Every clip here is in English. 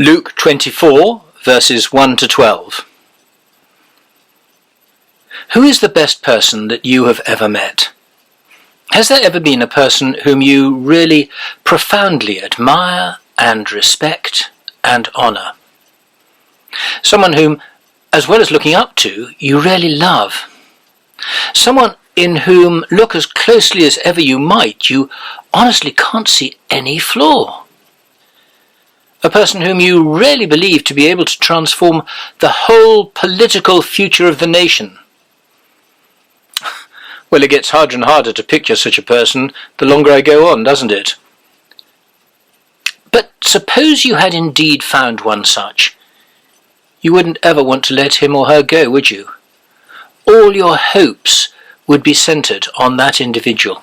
Luke 24, verses 1 to 12. Who is the best person that you have ever met? Has there ever been a person whom you really profoundly admire and respect and honour? Someone whom, as well as looking up to, you really love? Someone in whom, look as closely as ever you might, you honestly can't see any flaw? A person whom you really believe to be able to transform the whole political future of the nation? Well, it gets harder and harder to picture such a person the longer I go on, doesn't it? But suppose you had indeed found one such. You wouldn't ever want to let him or her go, would you? All your hopes would be centred on that individual.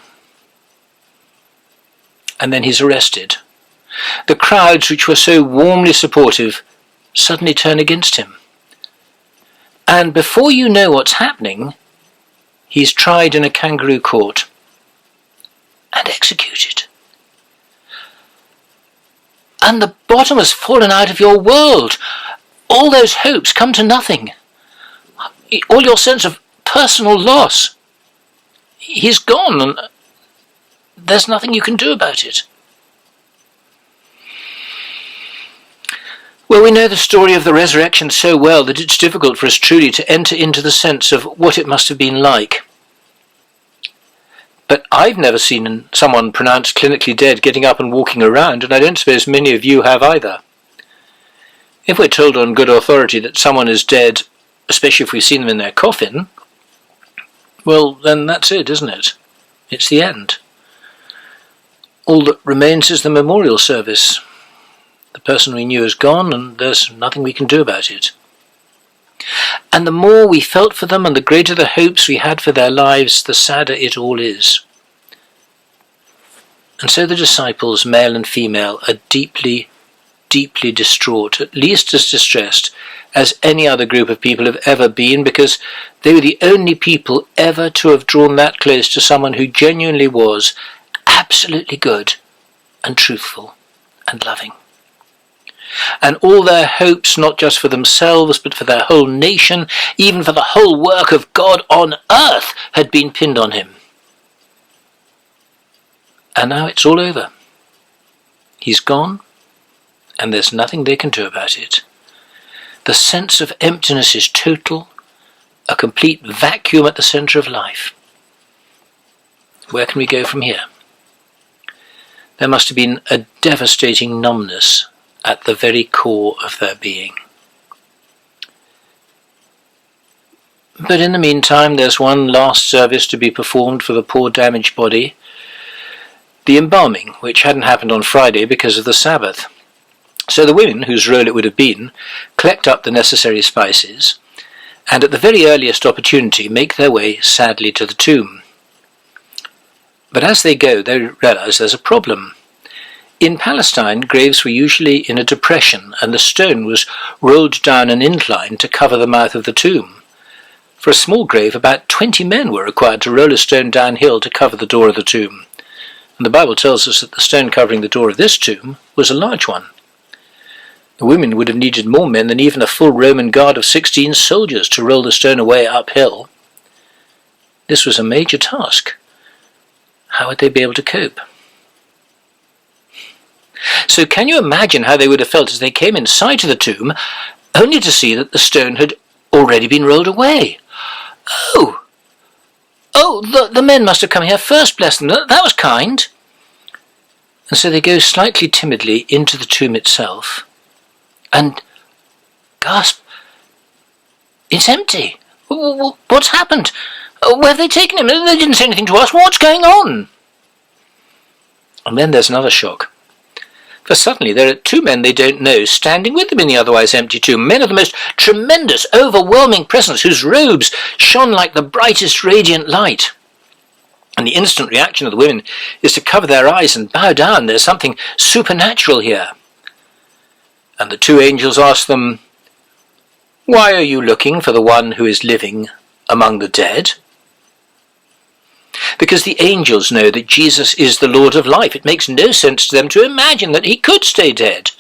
And then he's arrested. The crowds which were so warmly supportive suddenly turn against him. And before you know what's happening, he's tried in a kangaroo court and executed. And the bottom has fallen out of your world. All those hopes come to nothing. All your sense of personal loss. He's gone, and there's nothing you can do about it. Well, we know the story of the resurrection so well that it's difficult for us truly to enter into the sense of what it must have been like. But I've never seen someone pronounced clinically dead getting up and walking around, and I don't suppose many of you have either. If we're told on good authority that someone is dead, especially if we've seen them in their coffin, well, then that's it, isn't it? It's the end. All that remains is the memorial service. The person we knew is gone, and there's nothing we can do about it. And the more we felt for them and the greater the hopes we had for their lives, the sadder it all is. And so the disciples, male and female, are deeply, deeply distraught, at least as distressed as any other group of people have ever been, because they were the only people ever to have drawn that close to someone who genuinely was absolutely good and truthful and loving. And all their hopes, not just for themselves, but for their whole nation, even for the whole work of God on earth, had been pinned on him. And now it's all over. He's gone, and there's nothing they can do about it. The sense of emptiness is total, a complete vacuum at the centre of life. Where can we go from here? There must have been a devastating numbness at the very core of their being. But in the meantime, there's one last service to be performed for the poor damaged body, the embalming, which hadn't happened on Friday because of the Sabbath. So the women, whose role it would have been, collect up the necessary spices, and at the very earliest opportunity make their way sadly to the tomb. But as they go, they realise there's a problem. In Palestine, graves were usually in a depression, and the stone was rolled down an incline to cover the mouth of the tomb. For a small grave, about 20 men were required to roll a stone downhill to cover the door of the tomb. And the Bible tells us that the stone covering the door of this tomb was a large one. The women would have needed more men than even a full Roman guard of 16 soldiers to roll the stone away uphill. This was a major task. How would they be able to cope? So can you imagine how they would have felt as they came in sight of the tomb, only to see that the stone had already been rolled away? The men must have come here first, bless them. That was kind. And so they go slightly timidly into the tomb itself, and gasp, it's empty. What's happened? Where have they taken him? They didn't say anything to us. What's going on? And then there's another shock. For suddenly there are 2 men they don't know standing with them in the otherwise empty tomb, men of the most tremendous, overwhelming presence, whose robes shone like the brightest radiant light. And the instant reaction of the women is to cover their eyes and bow down. There's something supernatural here. And the 2 angels ask them, "Why are you looking for the one who is living among the dead?" Because the angels know that Jesus is the Lord of life. It makes no sense to them to imagine that he could stay dead.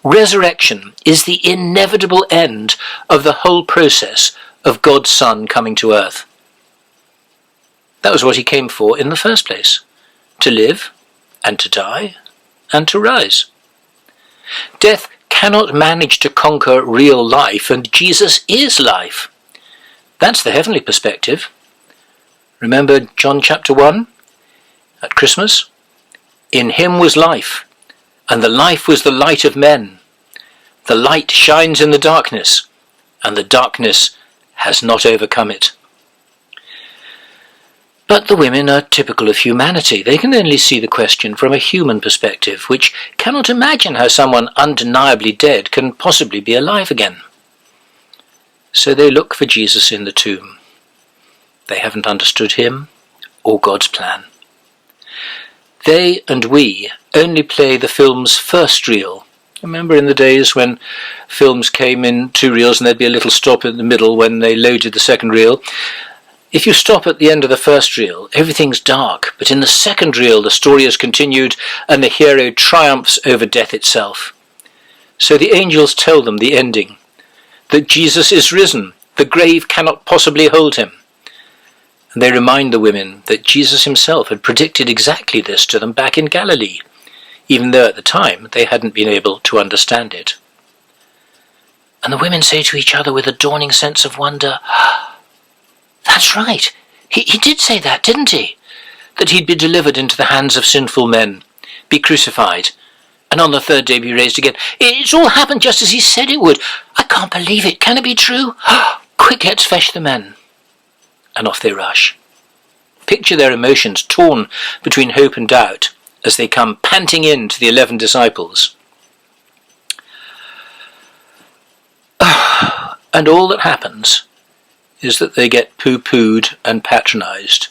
Resurrection is the inevitable end of the whole process of God's Son coming to earth. That was what he came for in the first place, to live and to die and to rise. Death cannot manage to conquer real life, and Jesus is life. That's the heavenly perspective. Remember John chapter 1 at Christmas? In him was life, and the life was the light of men. The light shines in the darkness, and the darkness has not overcome it. But the women are typical of humanity. They can only see the question from a human perspective, which cannot imagine how someone undeniably dead can possibly be alive again. So they look for Jesus in the tomb. They haven't understood him or God's plan. They and we only play the film's first reel. Remember in the days when films came in 2 reels and there'd be a little stop in the middle when they loaded the second reel? If you stop at the end of the first reel, everything's dark, but in the second reel the story is continued and the hero triumphs over death itself. So the angels tell them the ending, that Jesus is risen, the grave cannot possibly hold him. And they remind the women that Jesus himself had predicted exactly this to them back in Galilee, even though at the time they hadn't been able to understand it. And the women say to each other with a dawning sense of wonder, "That's right, he did say that, didn't he? That he'd be delivered into the hands of sinful men, be crucified, and on the third day be raised again. It's all happened just as he said it would. I can't believe it. Can it be true? Quick, let's fetch the men." And off they rush. Picture their emotions torn between hope and doubt as they come panting in to the 11 disciples. And all that happens is that they get pooh-poohed and patronised.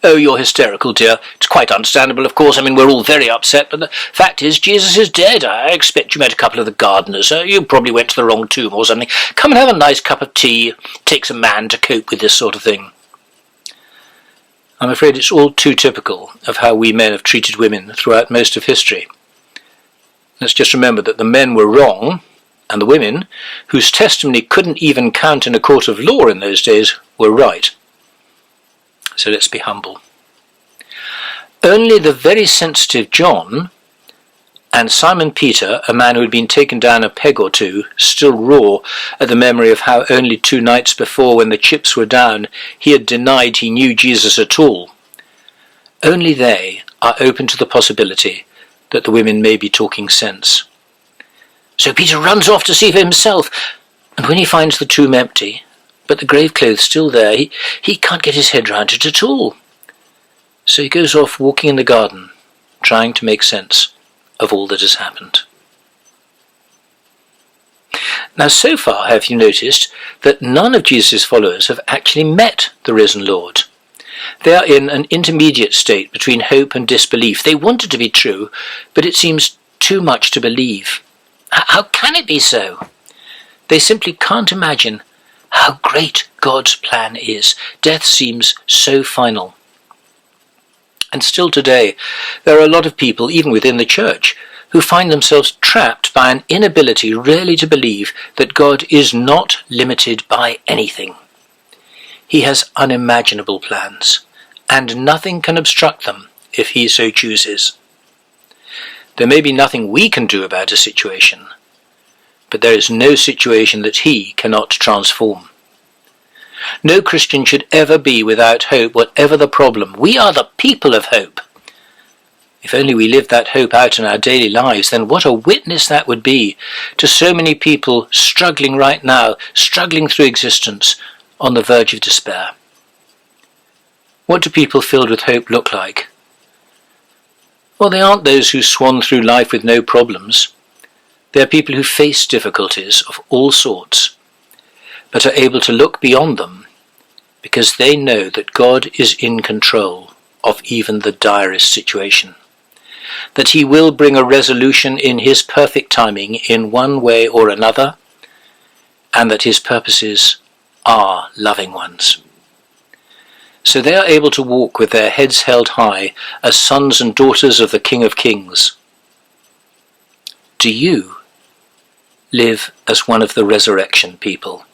"Oh, you're hysterical, dear. It's quite understandable, of course. I mean, we're all very upset, but the fact is, Jesus is dead. I expect you met a couple of the gardeners. You probably went to the wrong tomb or something. Come and have a nice cup of tea. It takes a man to cope with this sort of thing." I'm afraid it's all too typical of how we men have treated women throughout most of history. Let's just remember that the men were wrong, and the women, whose testimony couldn't even count in a court of law in those days, were right. So let's be humble. Only the very sensitive John and Simon Peter, a man who had been taken down a peg or two, still raw at the memory of how only 2 nights before, when the chips were down, he had denied he knew Jesus at all. Only they are open to the possibility that the women may be talking sense. So Peter runs off to see for himself, and when he finds the tomb empty, but the grave clothes still there, he can't get his head round it at all. So he goes off walking in the garden, trying to make sense of all that has happened. Now, so far have you noticed that none of Jesus' followers have actually met the risen Lord. They are in an intermediate state between hope and disbelief. They want it to be true, but it seems too much to believe. How can it be so? They simply can't imagine how great God's plan is. Death seems so final. And still today, there are a lot of people, even within the church, who find themselves trapped by an inability really to believe that God is not limited by anything. He has unimaginable plans, and nothing can obstruct them if he so chooses. There may be nothing we can do about a situation, but there is no situation that he cannot transform. No Christian should ever be without hope, whatever the problem. We are the people of hope. If only we lived that hope out in our daily lives, then what a witness that would be to so many people struggling right now, struggling through existence, on the verge of despair. What do people filled with hope look like? Well, they aren't those who swan through life with no problems. They are people who face difficulties of all sorts, but are able to look beyond them because they know that God is in control of even the direst situation, that he will bring a resolution in his perfect timing in one way or another, and that his purposes are loving ones. So they are able to walk with their heads held high as sons and daughters of the King of Kings. Do you live as one of the resurrection people.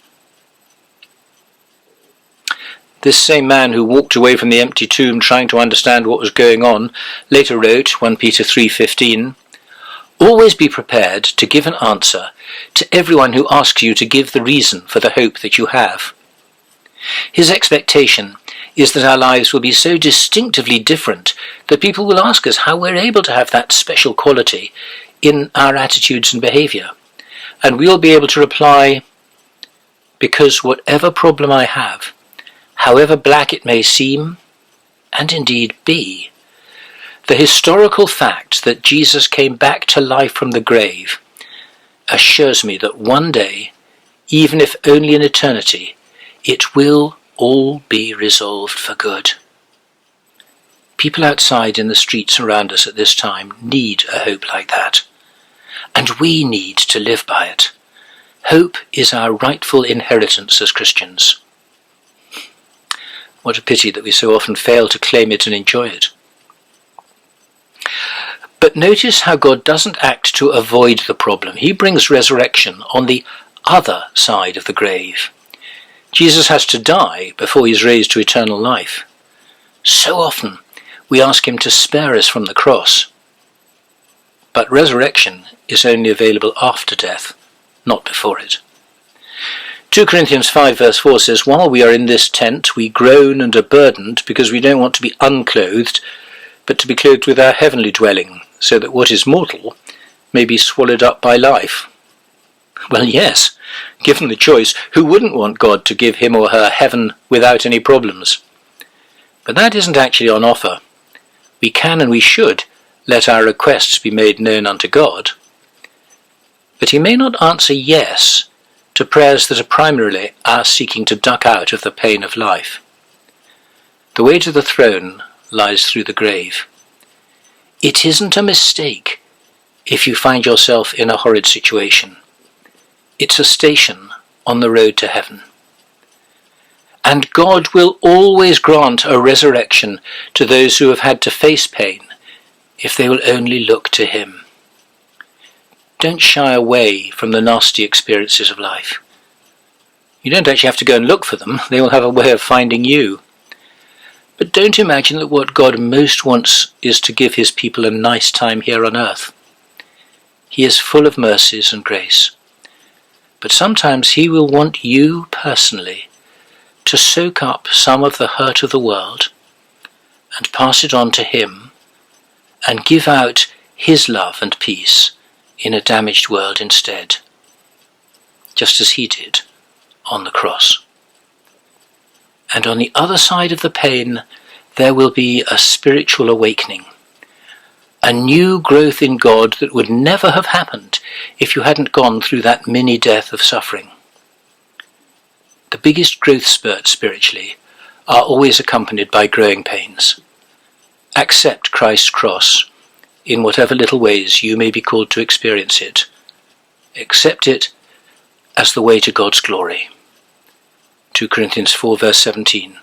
This same man who walked away from the empty tomb trying to understand what was going on later wrote, 1 Peter 3:15, "Always be prepared to give an answer to everyone who asks you to give the reason for the hope that you have." His expectation is that our lives will be so distinctively different that people will ask us how we're able to have that special quality in our attitudes and behaviour. And we'll be able to reply, "Because whatever problem I have, however black it may seem, and indeed be, the historical fact that Jesus came back to life from the grave assures me that one day, even if only in eternity, it will all be resolved for good." People outside in the streets around us at this time need a hope like that, and we need to live by it. Hope is our rightful inheritance as Christians. What a pity that we so often fail to claim it and enjoy it. But notice how God doesn't act to avoid the problem. He brings resurrection on the other side of the grave. Jesus has to die before he's raised to eternal life. So often we ask him to spare us from the cross. But resurrection is only available after death, not before it. 2 Corinthians 5 verse 4 says, "While we are in this tent, we groan and are burdened because we don't want to be unclothed, but to be clothed with our heavenly dwelling, so that what is mortal may be swallowed up by life." Well, yes, given the choice, who wouldn't want God to give him or her heaven without any problems? But that isn't actually on offer. We can and we should let our requests be made known unto God, but he may not answer yes to prayers that are primarily our seeking to duck out of the pain of life. The way to the throne lies through the grave. It isn't a mistake if you find yourself in a horrid situation. It's a station on the road to heaven. And God will always grant a resurrection to those who have had to face pain if they will only look to him. Don't shy away from the nasty experiences of life. You don't actually have to go and look for them. They will have a way of finding you. But don't imagine that what God most wants is to give his people a nice time here on earth. He is full of mercies and grace. But sometimes he will want you personally to soak up some of the hurt of the world and pass it on to him and give out his love and peace in a damaged world instead, just as he did on the cross. And on the other side of the pain, there will be a spiritual awakening, a new growth in God that would never have happened if you hadn't gone through that mini death of suffering. The biggest growth spurts spiritually are always accompanied by growing pains. Accept Christ's cross in whatever little ways you may be called to experience it. Accept it as the way to God's glory. 2 Corinthians 4 verse 17.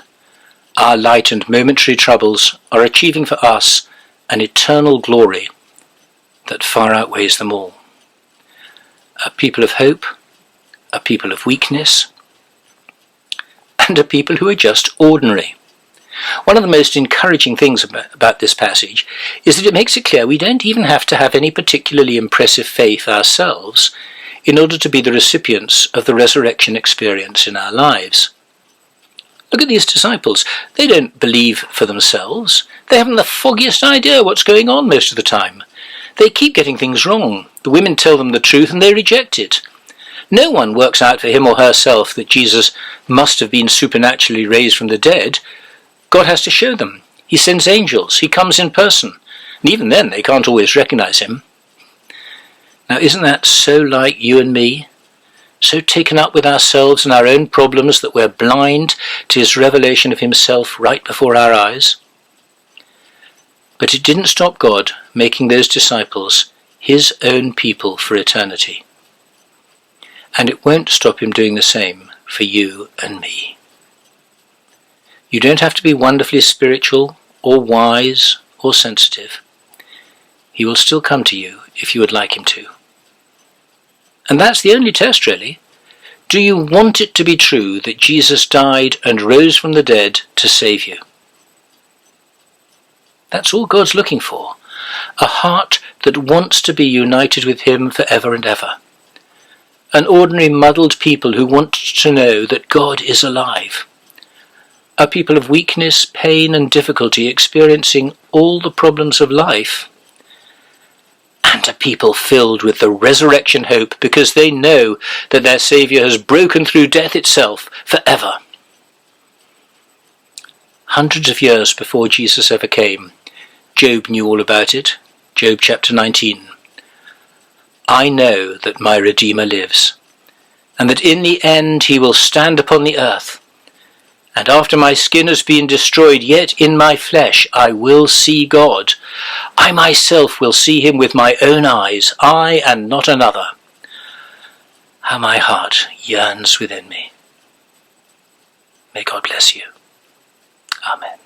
Our light and momentary troubles are achieving for us an eternal glory that far outweighs them all. A people of hope, a people of weakness, and a people who are just ordinary. One of the most encouraging things about this passage is that it makes it clear we don't even have to have any particularly impressive faith ourselves in order to be the recipients of the resurrection experience in our lives. Look at these disciples. They don't believe for themselves. They haven't the foggiest idea what's going on most of the time. They keep getting things wrong. The women tell them the truth and they reject it. No one works out for him or herself that Jesus must have been supernaturally raised from the dead. God has to show them. He sends angels. He comes in person. And even then they can't always recognize him. Now isn't that so like you and me? So taken up with ourselves and our own problems that we're blind to his revelation of himself right before our eyes? But it didn't stop God making those disciples his own people for eternity. And it won't stop him doing the same for you and me. You don't have to be wonderfully spiritual or wise or sensitive. He will still come to you if you would like him to. And that's the only test, really. Do you want it to be true that Jesus died and rose from the dead to save you? That's all God's looking for. A heart that wants to be united with him forever and ever. An ordinary muddled people who want to know that God is alive. A people of weakness, pain and difficulty, experiencing all the problems of life. And a people filled with the resurrection hope because they know that their Saviour has broken through death itself forever. Hundreds of years before Jesus ever came, Job knew all about it. Job chapter 19. I know that my Redeemer lives, and that in the end he will stand upon the earth. And after my skin has been destroyed, yet in my flesh I will see God. I myself will see him with my own eyes, I and not another. How my heart yearns within me. May God bless you. Amen.